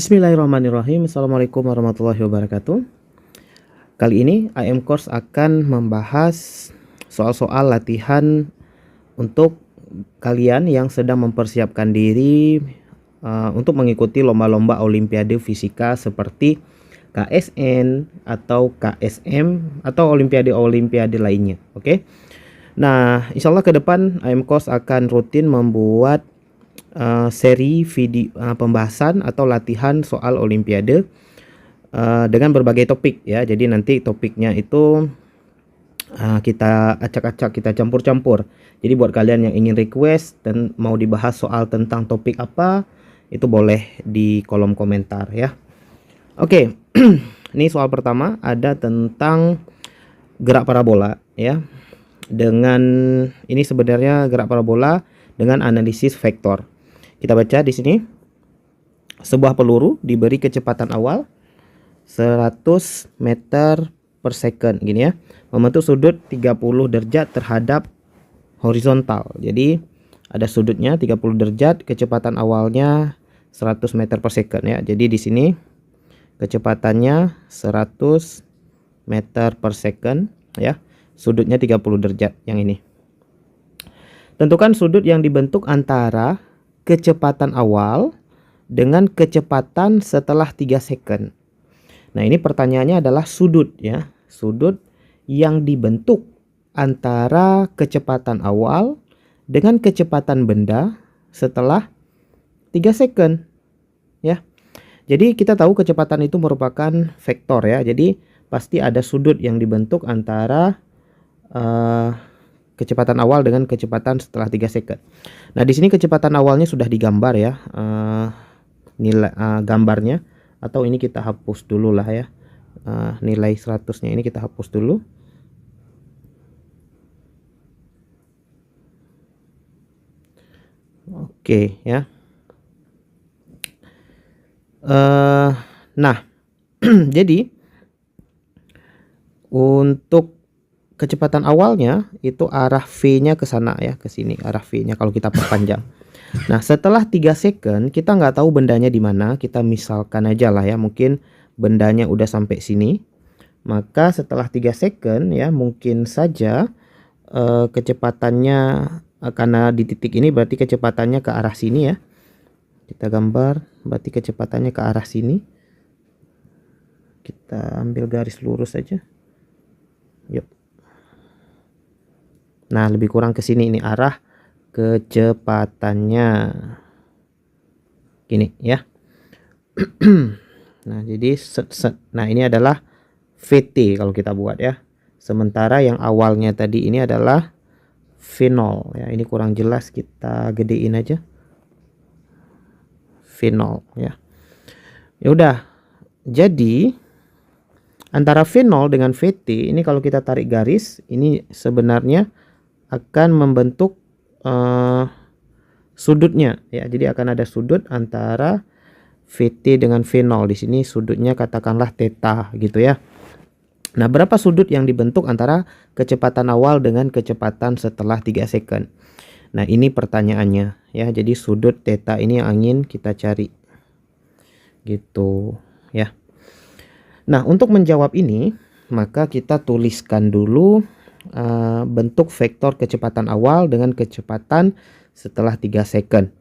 Bismillahirrahmanirrahim. Assalamualaikum warahmatullahi wabarakatuh. Kali ini IM Course akan membahas soal-soal latihan untuk kalian yang sedang mempersiapkan diri untuk mengikuti lomba-lomba Olimpiade Fisika seperti KSN atau KSM atau Olimpiade-Olimpiade lainnya. Oke. Nah, insya Allah ke depan IM Course akan rutin membuat seri video pembahasan atau latihan soal Olimpiade dengan berbagai topik ya. Jadi nanti topiknya itu kita acak-acak, kita campur-campur. Jadi buat kalian yang ingin request dan mau dibahas soal tentang topik apa, itu boleh di kolom komentar ya. Oke. Ini soal pertama ada tentang gerak parabola ya. Dengan ini sebenarnya gerak parabola dengan analisis vektor. Kita baca di sini. Sebuah peluru diberi kecepatan awal 100 meter per second gini ya. Membentuk sudut 30 derajat terhadap horizontal. Jadi ada sudutnya 30 derajat, kecepatan awalnya 100 meter per second ya. Jadi di sini kecepatannya 100 meter per second ya. Sudutnya 30 derajat yang ini. Tentukan sudut yang dibentuk antara kecepatan awal dengan kecepatan setelah 3 second. Nah, ini pertanyaannya adalah sudut ya. Sudut yang dibentuk antara kecepatan awal dengan kecepatan benda setelah 3 second ya. Jadi kita tahu kecepatan itu merupakan vektor ya. Jadi pasti ada sudut yang dibentuk antara kecepatan awal dengan kecepatan setelah 3 second. Nah, di sini kecepatan awalnya sudah digambar ya, nilai gambarnya, atau ini kita hapus dulu lah ya. Nilai 100-nya ini kita hapus dulu. Oke ya. Nah, jadi untuk kecepatan awalnya itu arah V-nya ke sana ya, ke sini arah V-nya kalau kita perpanjang. Nah, setelah 3 second kita nggak tahu bendanya di mana, kita misalkan aja lah ya, mungkin bendanya udah sampai sini. Maka setelah 3 second ya, mungkin saja kecepatannya karena di titik ini berarti kecepatannya ke arah sini ya. Kita gambar, berarti kecepatannya ke arah sini. Kita ambil garis lurus aja. Yuk. Nah, lebih kurang ke sini ini arah kecepatannya. Gini ya. Nah, jadi nah ini adalah VT kalau kita buat ya. Sementara yang awalnya tadi ini adalah V0 ya. Ini kurang jelas, kita gedein aja. V0 ya. Ya udah. Jadi antara V0 dengan VT ini kalau kita tarik garis, ini sebenarnya akan membentuk sudutnya ya. Jadi akan ada sudut antara VT dengan V0. Di sini sudutnya katakanlah theta gitu ya. Nah, berapa sudut yang dibentuk antara kecepatan awal dengan kecepatan setelah 3 second? Nah, ini pertanyaannya ya. Jadi sudut theta ini yang ingin kita cari. Gitu ya. Nah, untuk menjawab ini maka kita tuliskan dulu bentuk vektor kecepatan awal dengan kecepatan setelah 3 second.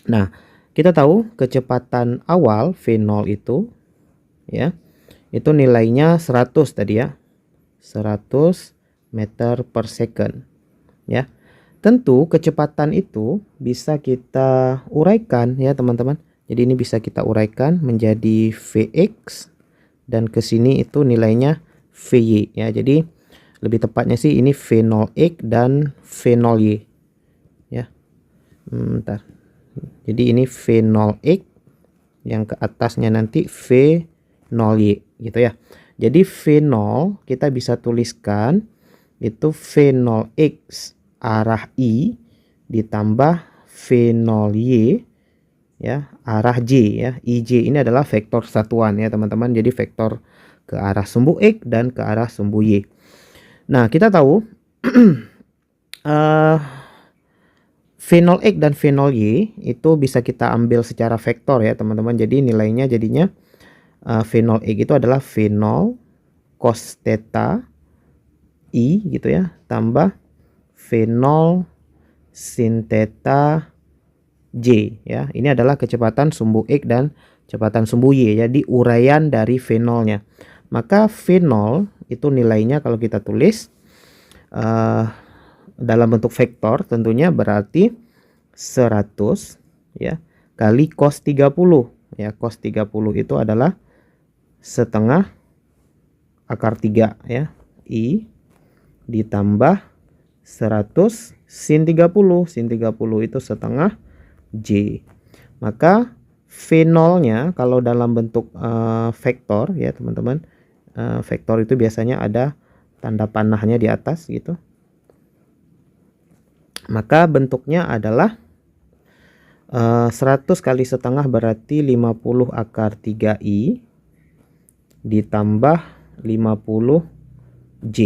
Nah, kita tahu kecepatan awal V0 itu ya, itu nilainya 100 tadi ya. 100 meter per second ya. Tentu kecepatan itu bisa kita uraikan ya teman-teman. Jadi ini bisa kita uraikan menjadi Vx dan ke sini itu nilainya Vy ya. Jadi lebih tepatnya sih ini V0x dan V0y ya. Bentar. Jadi ini V0x, yang ke atasnya nanti V0y gitu ya. Jadi V0 kita bisa tuliskan itu V0x arah I ditambah V0y ya arah J ya. IJ ini adalah vektor satuan ya teman-teman. Jadi vektor ke arah sumbu X dan ke arah sumbu Y. Nah, kita tahu V0X dan V0Y itu bisa kita ambil secara vektor ya teman-teman. Jadi nilainya jadinya V0X itu adalah V0 cos theta I gitu ya, tambah V0 sin theta J ya. Ini adalah kecepatan sumbu X dan kecepatan sumbu Y, jadi uraian dari V0-nya. Maka V0 itu nilainya kalau kita tulis dalam bentuk vektor tentunya berarti 100 ya kali cos 30 ya. Cos 30 itu adalah setengah akar 3 ya, I ditambah 100 sin 30. Sin 30 itu setengah J. Maka V0-nya kalau dalam bentuk vektor ya teman-teman, vektor itu biasanya ada tanda panahnya di atas gitu. Maka bentuknya adalah 100 kali setengah berarti 50 akar 3I ditambah 50 J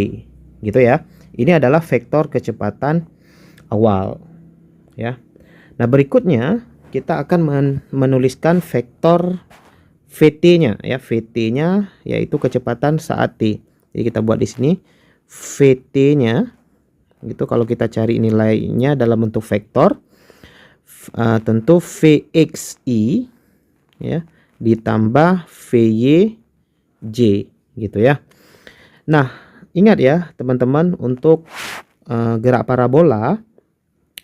gitu ya. Ini adalah vektor kecepatan awal ya. Nah, berikutnya kita akan menuliskan vektor VT-nya ya. VT-nya yaitu kecepatan saat T. Jadi kita buat di sini VT-nya gitu. Kalau kita cari nilainya dalam bentuk vektor, tentu VXI ya ditambah VYJ gitu ya. Nah, ingat ya teman-teman, untuk gerak parabola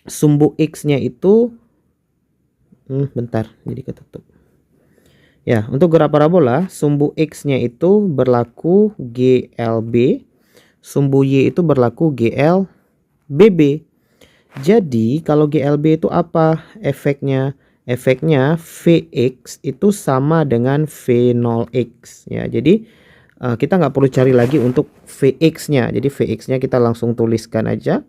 sumbu X-nya itu bentar, jadi ketutup. Ya, untuk gerak parabola sumbu X-nya itu berlaku GLB, sumbu Y itu berlaku GLBB. Jadi kalau GLB itu apa efeknya? Efeknya Vx itu sama dengan V0x ya. Jadi kita nggak perlu cari lagi untuk Vx-nya. Jadi Vx-nya kita langsung tuliskan aja.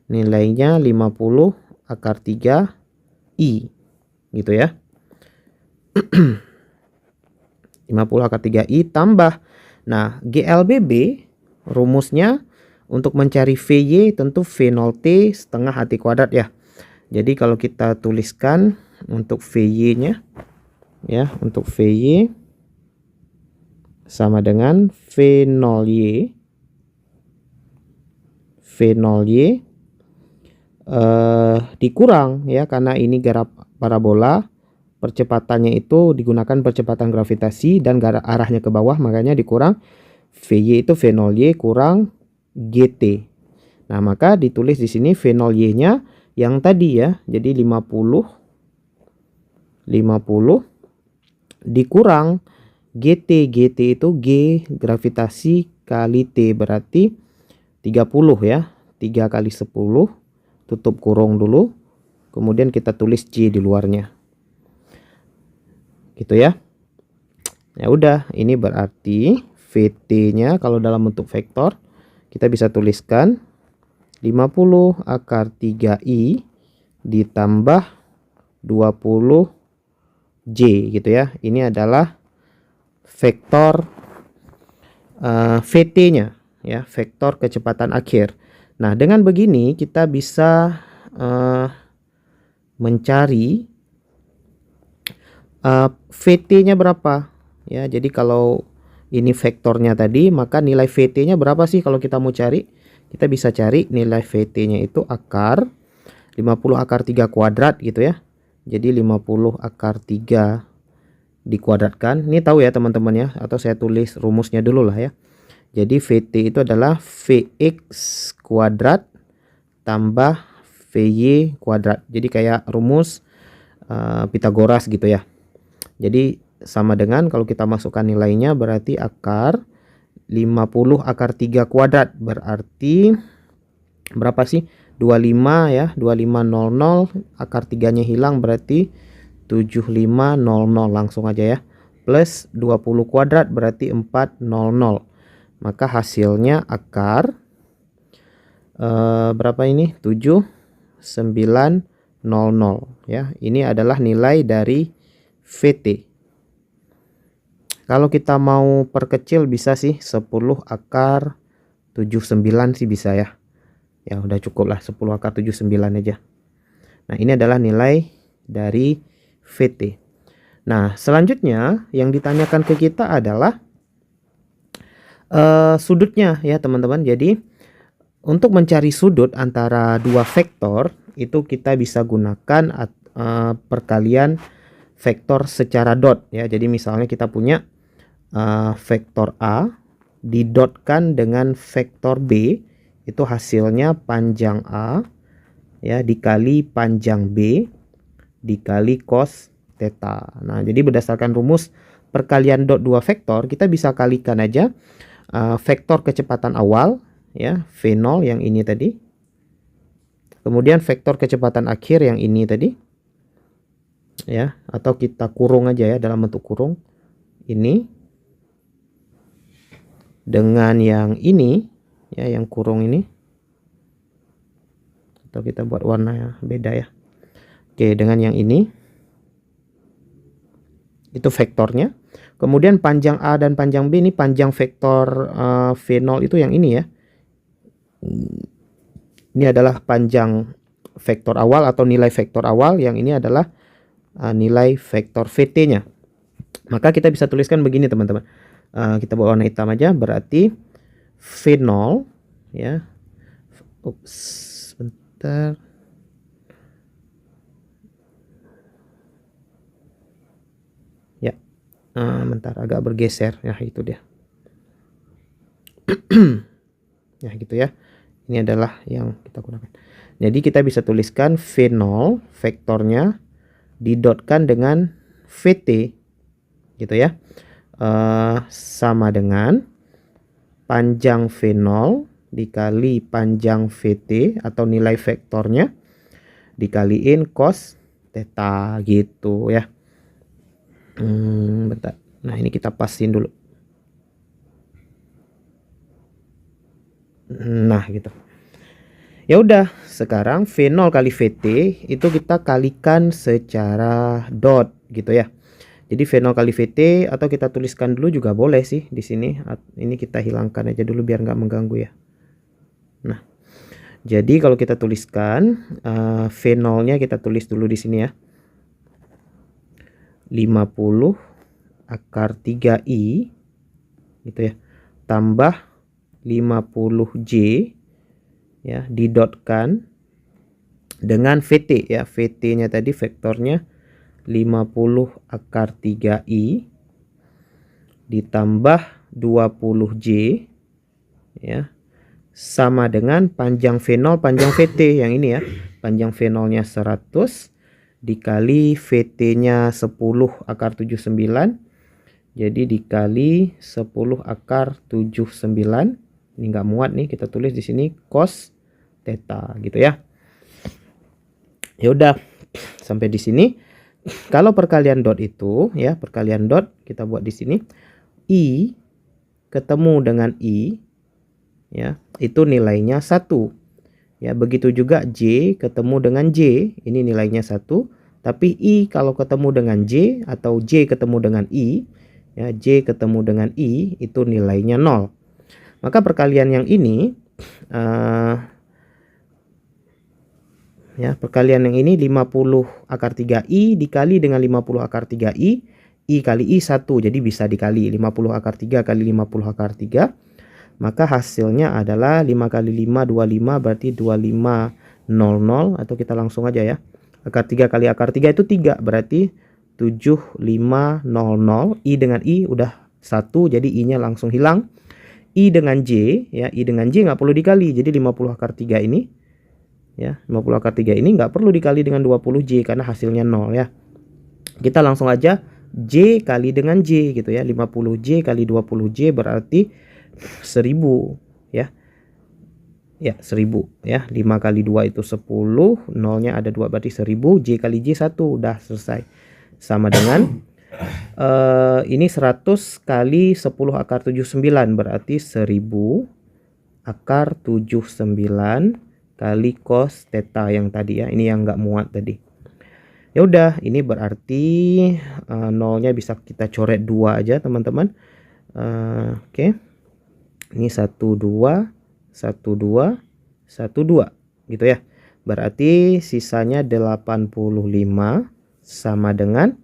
Nilainya 50 akar 3I gitu ya. 50 akar 3I tambah. Nah, GLBB rumusnya untuk mencari VY tentu V0T setengah HT kuadrat ya. Jadi kalau kita tuliskan untuk VY-nya ya, untuk VY sama dengan V0Y. V0Y dikurang ya, karena ini gerak parabola, percepatannya itu digunakan percepatan gravitasi dan arahnya ke bawah, makanya dikurang VY itu V0Y kurang GT. Nah, maka ditulis di sini V0Y-nya yang tadi ya. Jadi 50 dikurang GT. GT itu G gravitasi kali T berarti 30 ya. 3 kali 10 tutup kurung dulu. Kemudian kita tulis J di luarnya. Gitu ya. Ya udah, ini berarti VT-nya kalau dalam bentuk vektor kita bisa tuliskan 50 akar 3I ditambah 20 J gitu ya. Ini adalah vektor VT-nya ya, vektor kecepatan akhir. Nah, dengan begini kita bisa mencari VT-nya berapa ya. Jadi kalau ini vektornya tadi, maka nilai VT-nya berapa sih kalau kita mau cari? Kita bisa cari nilai VT-nya itu akar 50 akar 3 kuadrat gitu ya. Jadi 50 akar 3 dikuadratkan. Ini tahu ya teman-teman ya, atau saya tulis rumusnya dulu lah ya. Jadi VT itu adalah Vx kuadrat tambah Vy kuadrat. Jadi kayak rumus Pitagoras gitu ya. Jadi sama dengan kalau kita masukkan nilainya berarti akar 50 akar 3 kuadrat berarti berapa sih? 25 ya, 2500, akar 3-nya hilang berarti 7500, langsung aja ya. Plus 20 kuadrat berarti 400. Maka hasilnya akar berapa ini? 7900 ya. Ini adalah nilai dari VT. Kalau kita mau perkecil bisa sih 10 akar 79 sih bisa ya. Ya udah cukup lah 10 akar 79 aja. Nah, ini adalah nilai dari VT. Nah, selanjutnya yang ditanyakan ke kita adalah sudutnya ya teman-teman. Jadi untuk mencari sudut antara dua vektor itu kita bisa gunakan perkalian vektor secara dot ya. Jadi misalnya kita punya vektor A didotkan dengan vektor B, itu hasilnya panjang A ya dikali panjang B dikali cos theta. Nah, jadi berdasarkan rumus perkalian dot dua vektor, kita bisa kalikan aja vektor kecepatan awal ya V0 yang ini tadi, kemudian vektor kecepatan akhir yang ini tadi ya, atau kita kurung aja ya dalam bentuk kurung ini dengan yang ini ya, yang kurung ini, atau kita buat warna ya beda ya. Oke, dengan yang ini itu vektornya. Kemudian panjang A dan panjang B ini panjang vektor V0 itu yang ini ya. Ini adalah panjang vektor awal atau nilai vektor awal, yang ini adalah nilai vektor VT-nya. Maka kita bisa tuliskan begini teman-teman. Kita buat warna hitam aja, berarti V0 ya. Ups, sebentar. Ya. Bentar, agak bergeser ya, itu dia. Ya gitu ya. Ini adalah yang kita gunakan. Jadi kita bisa tuliskan V0 vektornya didotkan dengan VT gitu ya. Sama dengan panjang V0 dikali panjang VT atau nilai vektornya dikaliin cos theta gitu ya. Bentar. Nah, ini kita pasin dulu. Nah, gitu. Ya udah, sekarang V0 kali VT itu kita kalikan secara dot gitu ya. Jadi V0 kali VT atau kita tuliskan dulu juga boleh sih di sini. Ini kita hilangkan aja dulu biar nggak mengganggu ya. Nah, jadi kalau kita tuliskan V0-nya kita tulis dulu di sini ya. 50 akar 3i gitu ya, tambah 50J ya didotkan dengan VT ya. VT-nya tadi vektornya 50 akar 3i ditambah 20J ya sama dengan panjang V0 panjang VT yang ini ya. Panjang V0-nya 100 dikali VT-nya 10 akar 79. Jadi dikali 10 akar 79. Ini nggak muat nih, kita tulis di sini cos theta gitu ya. Ya udah, sampai di sini. Kalau perkalian dot itu ya, perkalian dot kita buat di sini. I ketemu dengan I ya, itu nilainya 1. Ya, begitu juga J ketemu dengan J, ini nilainya 1. Tapi I kalau ketemu dengan J atau J ketemu dengan I, ya J ketemu dengan I itu nilainya 0. Maka perkalian yang ini, ya perkalian yang ini 50 akar 3I dikali dengan 50 akar 3I, I kali I 1, jadi bisa dikali 50 akar 3 kali 50 akar 3. Maka hasilnya adalah 5 kali 5 25, berarti 2500, atau kita langsung aja ya. Akar 3 kali akar 3 itu 3, berarti 7500. I dengan I udah 1, jadi I-nya langsung hilang. I dengan J ya, I dengan J nggak perlu dikali, jadi 50 akar 3 ini ya, 50 akar 3 ini nggak perlu dikali dengan 20J karena hasilnya 0 ya. Kita langsung aja J kali dengan J gitu ya. 50J kali 20J berarti 1000 ya. Ya, 1000 ya. 5 kali 2 itu 10, nolnya ada 2 berarti 1000, J kali J 1, udah selesai. Sama dengan ini 100 kali 10 akar 79 berarti 1000 akar 79 kali cos theta yang tadi ya. Ini yang nggak muat tadi. Ya udah, ini berarti nolnya bisa kita coret 2 aja teman-teman. Oke. Ini 12 12 12 gitu ya. Berarti sisanya 85 sama dengan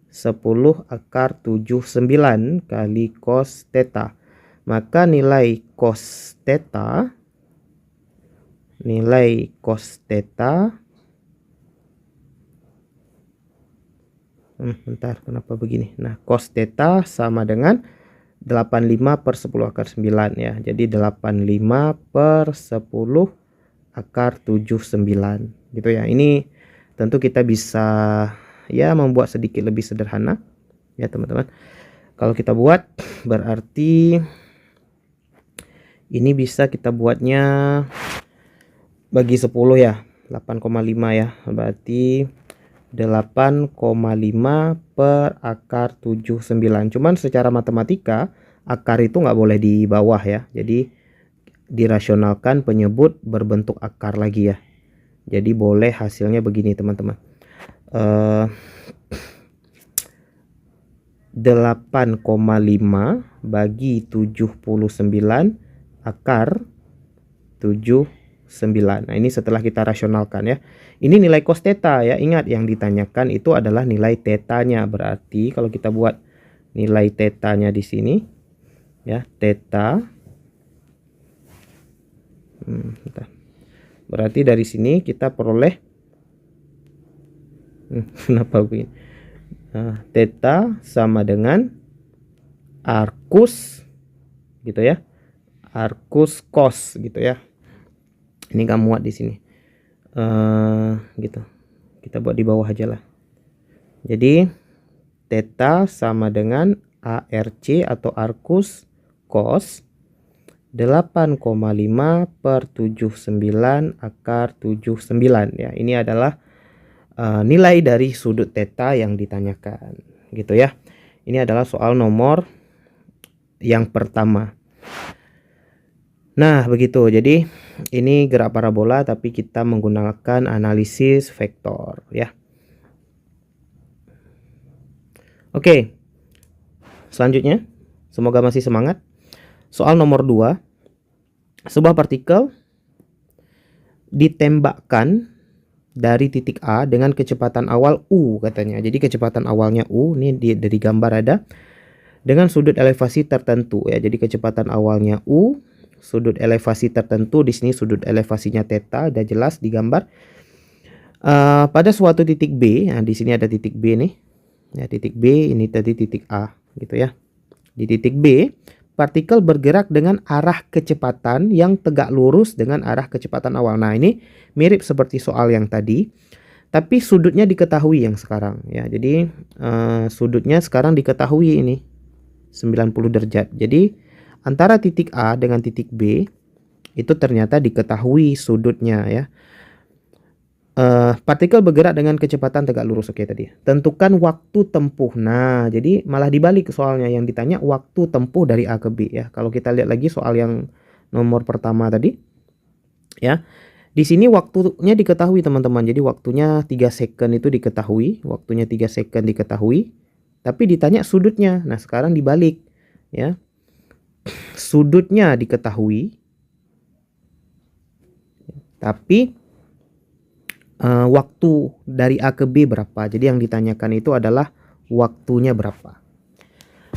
10 akar 79 kali cos theta. Maka nilai cos theta bentar, kenapa begini? Nah, cos theta sama dengan 85 per 10 akar 9 ya. Jadi 85 per 10 akar 79 gitu ya. Ini tentu kita bisa ya membuat sedikit lebih sederhana ya teman-teman. Kalau kita buat berarti ini bisa kita buatnya bagi 10 ya, 8,5 ya. Berarti 8,5 per akar 79. Cuman secara matematika akar itu nggak boleh di bawah ya. Jadi dirasionalkan penyebut berbentuk akar lagi ya. Jadi boleh hasilnya begini teman-teman. 8,5 bagi 79 akar 79. Nah, ini setelah kita rasionalkan ya. Ini nilai cos theta ya. Ingat yang ditanyakan itu adalah nilai tetanya. Berarti kalau kita buat nilai tetanya di sini ya, theta. Berarti dari sini kita peroleh kenapa begini? Nah, theta sama dengan arcus gitu ya. Arcus cos gitu ya. Ini nggak muat di sini. Gitu. Kita buat di bawah aja lah. Jadi theta sama dengan ARC atau arcus cos 8,5 per 79 akar 79 ya. Ini adalah nilai dari sudut theta yang ditanyakan gitu ya. Ini adalah soal nomor yang pertama. Nah, begitu. Jadi ini gerak parabola tapi kita menggunakan analisis vektor ya. Oke. Selanjutnya, semoga masih semangat. Soal nomor 2. Sebuah partikel ditembakkan dari titik A dengan kecepatan awal U katanya. Jadi kecepatan awalnya U, ini dari gambar ada, dengan sudut elevasi tertentu ya. Jadi kecepatan awalnya U, sudut elevasi tertentu, di sini sudut elevasinya theta, udah jelas di gambar. Pada suatu titik B, nah di sini ada titik B nih. Ya, titik B ini tadi titik A gitu ya. Di titik B, partikel bergerak dengan arah kecepatan yang tegak lurus dengan arah kecepatan awal. Nah, ini mirip seperti soal yang tadi, tapi sudutnya diketahui yang sekarang ya. Jadi sudutnya sekarang diketahui ini 90 derajat. Jadi antara titik A dengan titik B itu ternyata diketahui sudutnya ya. Partikel bergerak dengan kecepatan tegak lurus, oke tadi. Tentukan waktu tempuh. Nah, jadi malah dibalik soalnya, yang ditanya waktu tempuh dari A ke B ya. Kalau kita lihat lagi soal yang nomor pertama tadi ya. Di sini waktunya diketahui teman-teman. Jadi waktunya 3 second itu diketahui, waktunya 3 second diketahui. Tapi ditanya sudutnya. Nah, sekarang dibalik ya. Sudutnya diketahui. Tapi waktu dari A ke B berapa. Jadi yang ditanyakan itu adalah waktunya berapa.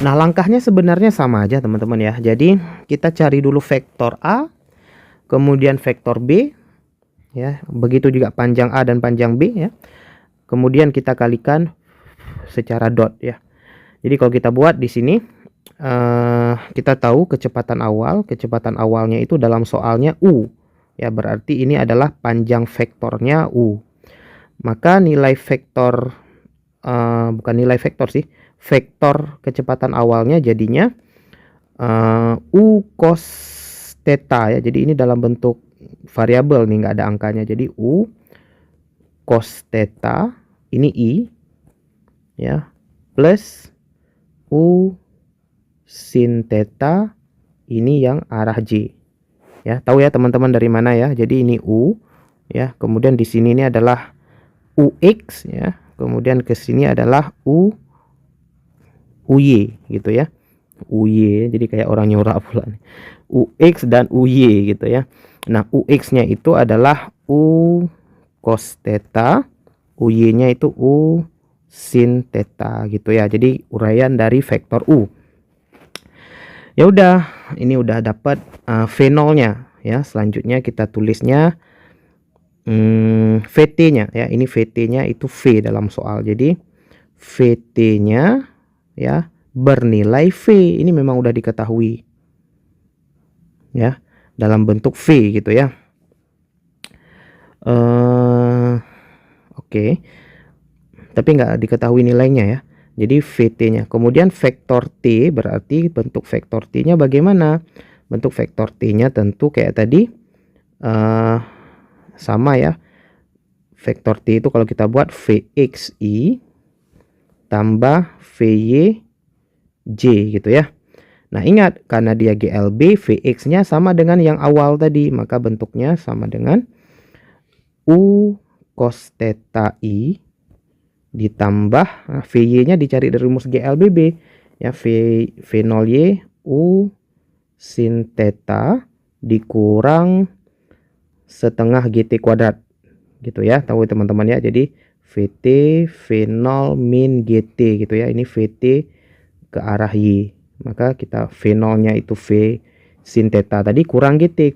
Nah, langkahnya sebenarnya sama aja teman-teman ya. Jadi kita cari dulu vektor A, kemudian vektor B ya. Begitu juga panjang A dan panjang B ya. Kemudian kita kalikan secara dot ya. Jadi kalau kita buat di sini kita tahu kecepatan awalnya itu dalam soalnya U. Ya, berarti ini adalah panjang vektornya U. Maka nilai vektor, bukan nilai vektor sih, vektor kecepatan awalnya jadinya U cos theta ya. Jadi ini dalam bentuk variabel nih, nggak ada angkanya. Jadi U cos theta, ini I ya, plus U sin theta, ini yang arah J. Ya, tahu ya teman-teman dari mana ya. Jadi ini U ya, kemudian di sini ini adalah UX ya, kemudian ke sini adalah UY gitu ya. UY, jadi kayak orang nyorak pula nih. UX dan UY gitu ya. Nah, UX-nya itu adalah U cos theta, UY-nya itu U sin theta gitu ya. Jadi uraian dari vektor U. Ya udah, ini udah dapat V0-nya ya. Selanjutnya kita tulisnya VT-nya ya. Ini VT-nya itu V dalam soal. Jadi VT-nya ya bernilai V. Ini memang udah diketahui ya, dalam bentuk V gitu ya. Oke. Tapi nggak diketahui nilainya ya. Jadi VT-nya. Kemudian vektor T, berarti bentuk vektor T-nya bagaimana? Bentuk vektor T-nya tentu kayak tadi sama ya. Vektor T itu kalau kita buat VXI tambah VYJ gitu ya. Nah ingat, karena dia GLB, Vx-nya sama dengan yang awal tadi, maka bentuknya sama dengan U cos theta I ditambah Vy-nya dicari dari rumus GLBB ya, V0Y U sin theta dikurang setengah GT kuadrat gitu ya, tahu teman-teman ya. Jadi VT V0 min GT gitu ya. Ini VT ke arah Y, maka kita V0 nya itu V sin theta tadi kurang GT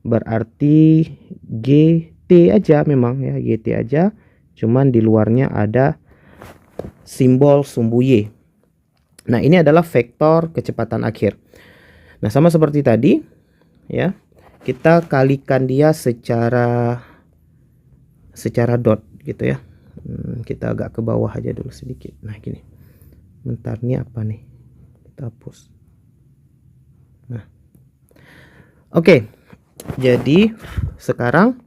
berarti GT aja, memang ya GT aja, cuman di luarnya ada simbol sumbu Y. Nah ini adalah vektor kecepatan akhir. Nah sama seperti tadi ya, kita kalikan dia secara dot gitu ya. Kita agak ke bawah aja dulu sedikit. Nah gini, bentar, ini apa nih, kita hapus. Nah oke, jadi sekarang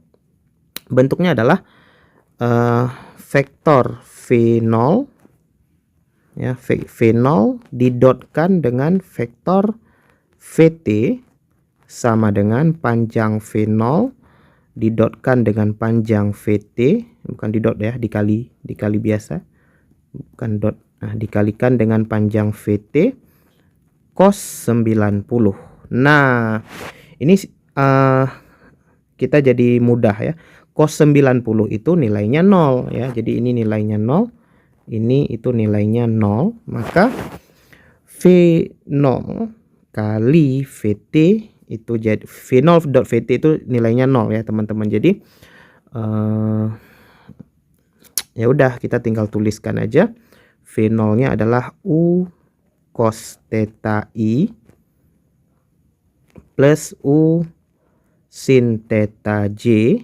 bentuknya adalah vektor V0 ya, V0 didotkan dengan vektor VT sama dengan panjang V0 didotkan dengan panjang VT, bukan didot ya, dikali biasa, bukan dot. Nah, dikalikan dengan panjang VT cos 90. Nah, ini kita jadi mudah ya. Cos 90 itu nilainya 0 ya. Jadi ini nilainya 0, ini itu nilainya 0, maka V0 kali VT itu jadi V0 dot VT itu nilainya 0 ya teman-teman. Jadi ya udah, kita tinggal tuliskan aja. V0 nya adalah U cos theta I plus U sin theta J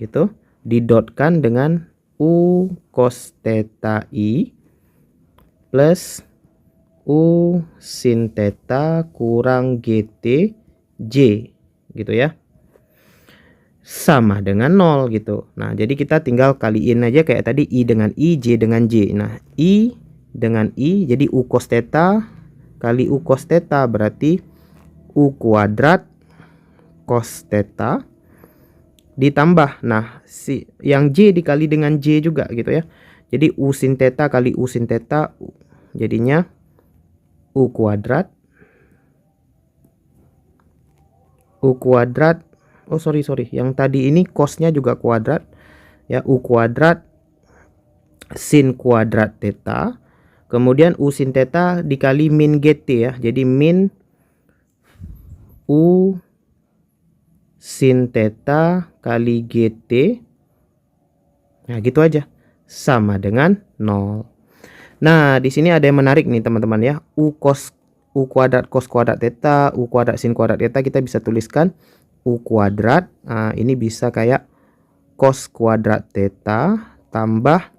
gitu, didotkan dengan U cos theta I plus U sin theta kurang GT J gitu ya, sama dengan 0 gitu. Nah jadi kita tinggal kaliin aja kayak tadi, I dengan I, J dengan J. Nah I dengan I, jadi U cos theta kali U cos theta berarti U kuadrat cos theta ditambah, nah si yang J dikali dengan J juga gitu ya. Jadi U sin theta kali U sin theta jadinya U kuadrat oh sorry, yang tadi ini cosnya juga kuadrat ya, U kuadrat sin kuadrat theta, kemudian U sin theta dikali min GT ya, jadi min U sin theta kali GT. Nah gitu aja, sama dengan 0. Nah di sini ada yang menarik nih teman-teman ya, U kuadrat cos kuadrat theta, U kuadrat sin kuadrat theta, kita bisa tuliskan U kuadrat. Nah, ini bisa kayak cos kuadrat theta tambah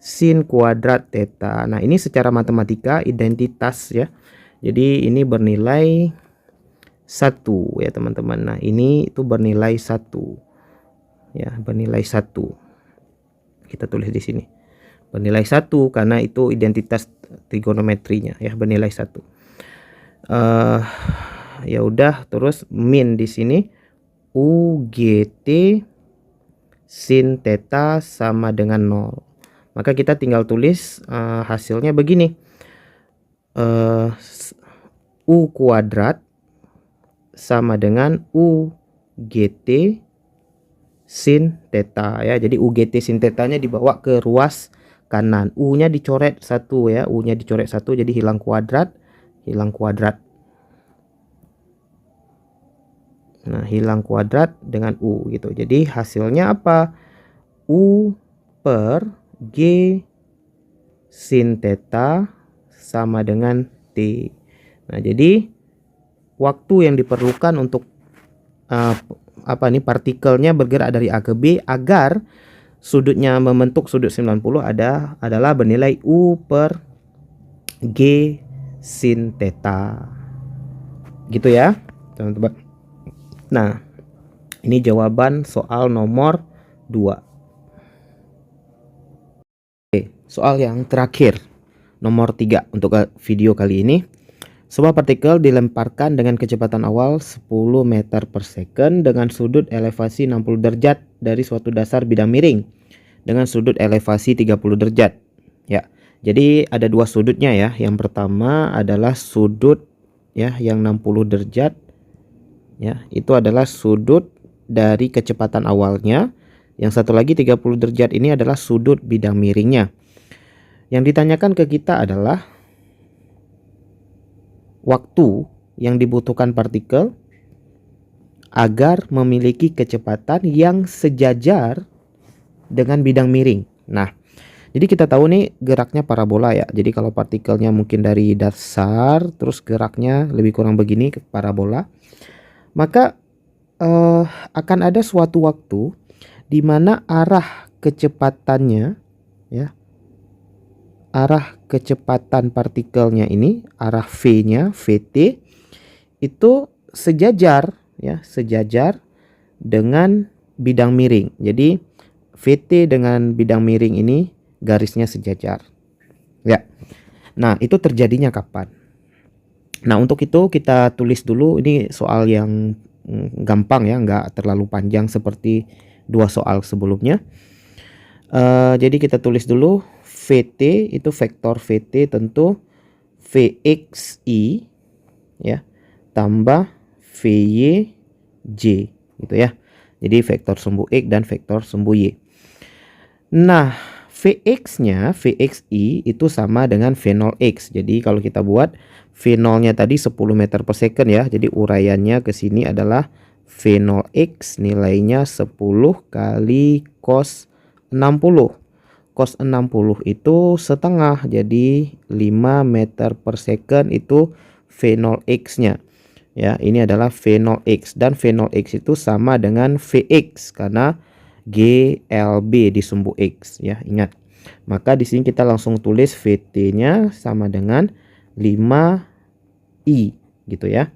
sin kuadrat theta. Nah ini secara matematika identitas ya, jadi ini bernilai 1 ya teman-teman. Nah ini itu bernilai 1 ya, bernilai 1. Kita tulis di sini bernilai 1 karena itu identitas trigonometrinya ya, bernilai 1. Ya udah, terus min di sini UGT sin theta sama dengan 0. Maka kita tinggal tulis hasilnya begini. U kuadrat sama dengan U GT sin theta ya. Jadi UGT sin tetanya dibawa ke ruas kanan. U-nya dicoret 1 ya. U-nya dicoret 1 jadi hilang kuadrat, hilang kuadrat. Nah, hilang kuadrat dengan U gitu. Jadi hasilnya apa? U per G sin theta sama dengan T. Nah, jadi waktu yang diperlukan untuk partikelnya bergerak dari A ke B agar sudutnya membentuk sudut 90 adalah bernilai U per G sin theta. Gitu ya, teman-teman. Nah, ini jawaban soal nomor 2. Oke, soal yang terakhir, nomor 3 untuk video kali ini. Sebuah partikel dilemparkan dengan kecepatan awal 10 meter per second dengan sudut elevasi 60 derajat dari suatu dasar bidang miring dengan sudut elevasi 30 derajat. Ya, jadi ada dua sudutnya ya. Yang pertama adalah sudut ya yang 60 derajat. Ya, itu adalah sudut dari kecepatan awalnya. Yang satu lagi 30 derajat ini adalah sudut bidang miringnya. Yang ditanyakan ke kita adalah waktu yang dibutuhkan partikel agar memiliki kecepatan yang sejajar dengan bidang miring. Nah, jadi kita tahu nih geraknya parabola ya. Jadi kalau partikelnya mungkin dari dasar terus geraknya lebih kurang begini ke parabola, maka akan ada suatu waktu di mana arah kecepatannya ya, arah kecepatan partikelnya ini, arah V-nya, VT itu sejajar ya, sejajar dengan bidang miring. Jadi VT dengan bidang miring ini garisnya sejajar. Ya. Nah, itu terjadinya kapan? Nah, untuk itu kita tulis dulu, ini soal yang gampang ya, nggak terlalu panjang seperti dua soal sebelumnya. Jadi kita tulis dulu VT itu vektor VT tentu VXI ya tambah VYJ gitu ya. Jadi vektor sumbu X dan vektor sumbu Y. Nah, Vx-nya Vxi itu sama dengan V0x. Jadi kalau kita buat V0-nya tadi 10 meter per second ya. Jadi uraiannya ke sini adalah V0x nilainya 10 kali cos 60. Cos 60 itu setengah, jadi 5 meter per second itu V0x-nya. Ya, ini adalah V0x dan V0x itu sama dengan Vx karena GLB di sumbu X ya, ingat. Maka di sini kita langsung tulis VT-nya sama dengan 5I gitu ya.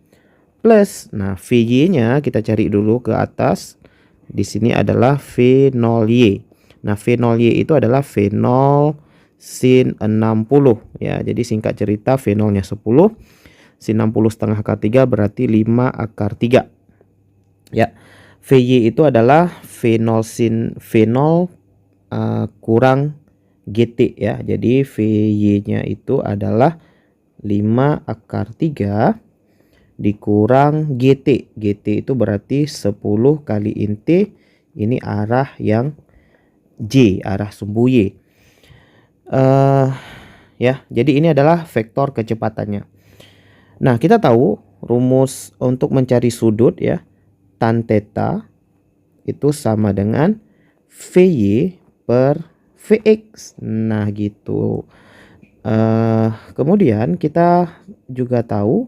Plus, nah VY-nya kita cari dulu ke atas. Di sini adalah V0Y. Nah, V0Y itu adalah V0 sin 60 ya. Jadi singkat cerita V0-nya 10, sin 60 setengah akar 3 berarti 5 akar 3. Ya. VY itu adalah V0 sin V0 kurang GT ya. Jadi VY-nya itu adalah 5 akar 3 dikurang GT. GT itu berarti 10 kali inti. Ini arah yang J, arah sumbu Y. Ya, jadi ini adalah vektor kecepatannya. Nah, kita tahu rumus untuk mencari sudut ya, tan theta itu sama dengan VY per Vx. Nah, gitu. Kemudian kita juga tahu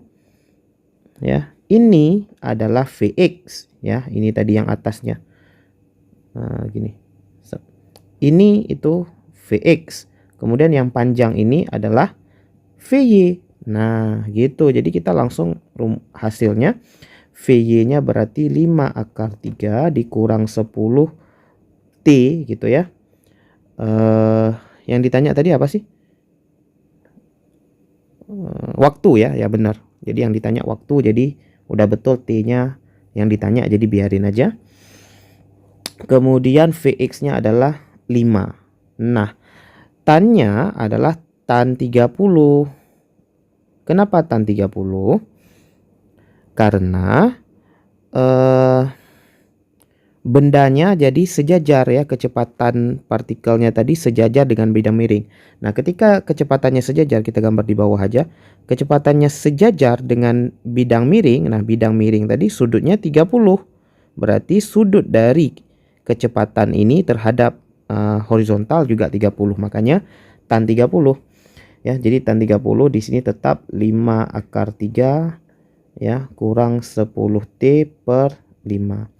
ya, ini adalah Vx ya, ini tadi yang atasnya. Nah, gini. Ini itu Vx. Kemudian yang panjang ini adalah Vy. Nah, gitu. Jadi kita langsung hasilnya Vy-nya berarti 5 akar 3 dikurang 10 T gitu ya. Yang ditanya tadi apa sih? Waktu ya, ya benar. Jadi yang ditanya waktu, jadi udah betul T-nya yang ditanya, jadi biarin aja. Kemudian Vx-nya adalah 5. Nah, tan-nya adalah tan 30. Kenapa tan 30? Karena bendanya jadi sejajar ya, kecepatan partikelnya tadi sejajar dengan bidang miring. Nah, ketika kecepatannya sejajar, kita gambar di bawah aja. Kecepatannya sejajar dengan bidang miring. Nah, bidang miring tadi sudutnya 30. Berarti sudut dari kecepatan ini terhadap horizontal juga 30. Makanya tan 30 ya. Jadi tan 30 di sini tetap 5 akar 3 ya kurang 10T per 5.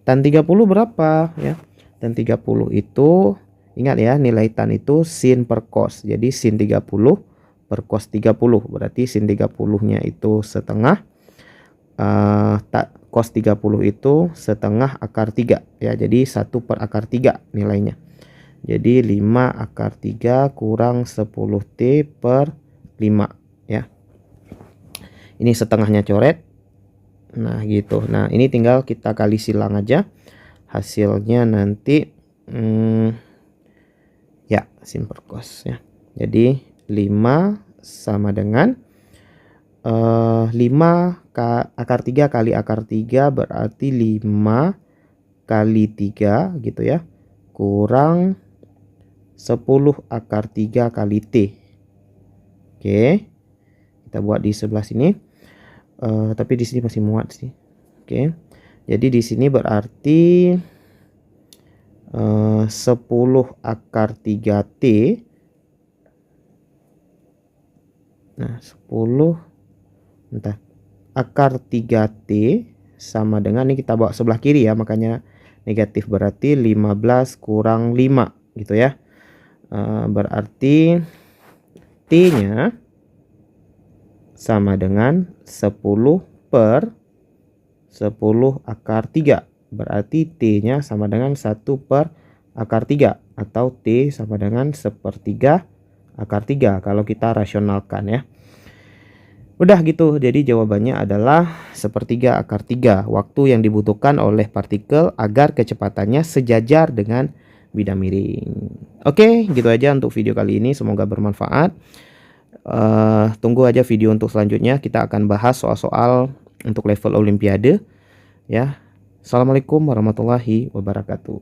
Tan 30 berapa ya? Tan 30 itu ingat ya, nilai tan itu sin per cos. Jadi sin 30 per cos 30. Berarti sin 30-nya itu setengah. Cos 30 itu setengah akar 3 ya. Jadi 1 per akar 3 nilainya. Jadi 5 akar 3 kurang 10T per 5 ya. Ini setengahnya coret. Nah gitu. Nah ini tinggal kita kali silang aja. Hasilnya nanti ya sin per cos ya. Jadi 5 sama dengan 5 akar 3 kali akar 3 berarti 5 kali 3 gitu ya. Kurang 10 akar 3 kali T. Oke. Kita buat di sebelah sini. Tapi di sini masih muat sih. Oke. Jadi di sini berarti 10 akar 3T. Nah, 10 akar 3T sama dengan, ini kita bawa sebelah kiri ya, makanya negatif, berarti 15 kurang 5 gitu ya. Berarti T-nya sama dengan 10 per 10 akar 3. Berarti T-nya sama dengan 1 per akar 3. Atau T sama dengan 1/3 akar 3 kalau kita rasionalkan ya. Udah gitu, jadi jawabannya adalah 1/3 akar 3. Waktu yang dibutuhkan oleh partikel agar kecepatannya sejajar dengan bidang miring. Oke, gitu aja untuk video kali ini. Semoga bermanfaat. Tunggu aja video untuk selanjutnya. Kita akan bahas soal-soal untuk level olimpiade ya. Assalamualaikum warahmatullahi wabarakatuh.